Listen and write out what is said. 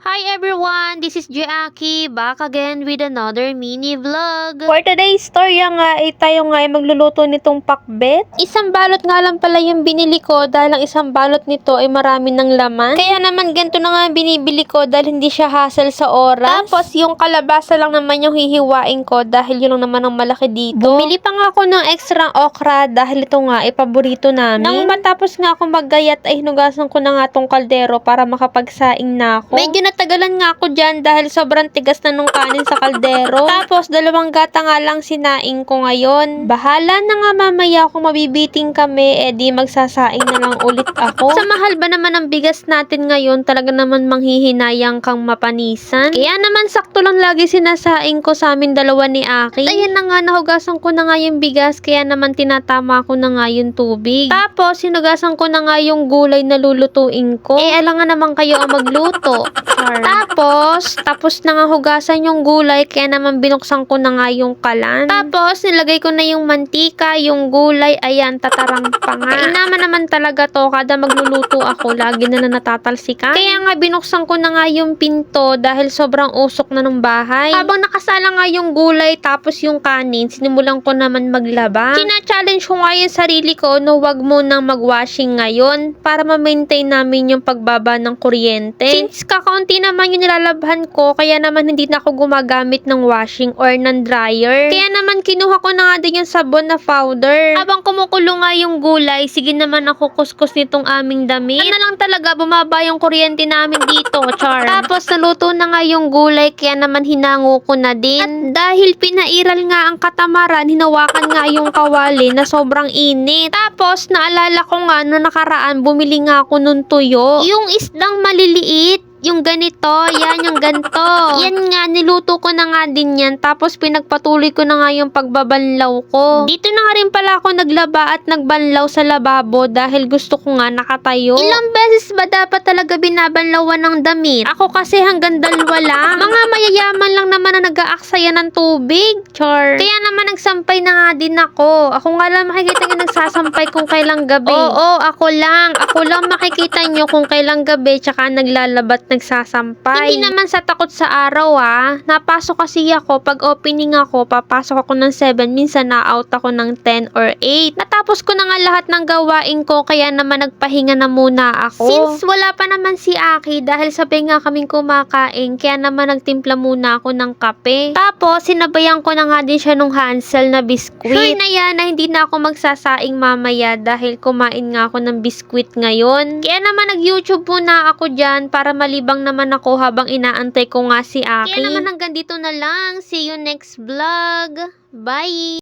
Hi everyone, this is Jackie, back again with another mini vlog. For today's story nga tayo nga ay magluluto nitong pakbet. Isang balot nga lang pala yung binili ko dahil ang isang balot nito ay marami ng laman. Kaya naman ganito na nga binibili ko dahil hindi siya hassle sa oras. Tapos yung kalabasa lang naman yung hihiwain ko dahil yun lang naman ang malaki dito. Bumili pa nga ako ng extra okra dahil ito nga ay paborito namin. Nang matapos nga ako maggayat ay hinugasan ko na nga tong kaldero para makapagsaing na ako. Medyo natagalan nga ako dyan dahil sobrang tigas na nung kanin sa kaldero. Tapos, 2 gata nga lang sinaing ko ngayon. Bahala na nga mamaya kung mabibiting kami, di magsasaing na lang ulit ako. Sa mahal ba naman ang bigas natin ngayon, talaga naman manghihinayang kang mapanisan. Kaya naman sakto lang lagi sinasaing ko sa amin dalawa ni Aki. At ayan na nga, nahugasan ko na nga yung bigas, kaya naman tinatama ko na nga yung tubig. Tapos, sinugasan ko na nga yung gulay na lulutuin ko. Alangan naman kayo ang magluto. Tapos na nga hugasan yung gulay, kaya naman binuksan ko na nga yung kalan. Tapos, nilagay ko na yung mantika, yung gulay, ayan, tatarang pa nga. Naman naman talaga to, kada magluluto ako, lagi na natatalsikan. Kaya nga, binuksan ko na nga yung pinto dahil sobrang usok na ng bahay. Habang nakasala nga yung gulay, tapos yung kanin, sinimulan ko naman maglaba. China-challenge ko nga yung sarili ko, no, wag munang mag-washing ngayon para ma-maintain namin yung pagbaba ng kuryente. Since kakaunti naman yung nilalabhan ko, kaya naman hindi na ako gumagamit ng washing or ng dryer. Kaya naman kinuha ko na nga din yung sabon na powder. Habang kumukulo nga yung gulay, sige naman ako kuskus nitong aming damit. Ano lang talaga, bumaba yung kuryente namin dito, char. Tapos naluto na nga yung gulay, kaya naman hinango ko na din. At dahil pinairal nga ang katamaran, hinawakan nga yung kawali na sobrang init. Tapos naalala ko nga no nakaraan, bumili nga ako nung tuyo. Yung isdang maliliit. Yung ganito, yan, yung ganito. Yan nga, niluto ko na nga din yan. Tapos pinagpatuloy ko na nga yung pagbabanlaw ko. Dito na nga rin pala ako naglaba at nagbanlaw sa lababo dahil gusto ko nga nakatayo. Ilang beses ba dapat talaga binabanlawan ng damit? Ako kasi hanggang 2 lang. Mga mayayaman lang naman na nag-aaksaya ng tubig. Char. Kaya naman nagsampay na nga din ako. Ako nga lang makikita nyo nagsasampay kung kailang gabi. Oo, ako lang. Ako lang makikita nyo kung kailang gabi tsaka naglalabat nagsasampay. Hindi naman sa takot sa araw Napasok kasi ako, pag opening ako, papasok ako ng 7, minsan na-out ako ng 10 or 8. Natapos ko na nga lahat ng gawain ko, kaya naman nagpahinga na muna ako. Since wala pa naman si Aki, dahil sabay nga kaming kumakain, kaya naman nagtimpla muna ako ng kape. Tapos, sinabayan ko na nga din siya nung Hansel na biskwit. Sure na yan na hindi na ako magsasaing mamaya dahil kumain nga ako ng biskwit ngayon. Kaya naman nag-YouTube muna ako dyan para malibang naman ako habang inaantay ko nga si Aki. Kaya naman hanggang dito na lang. See you next vlog. Bye!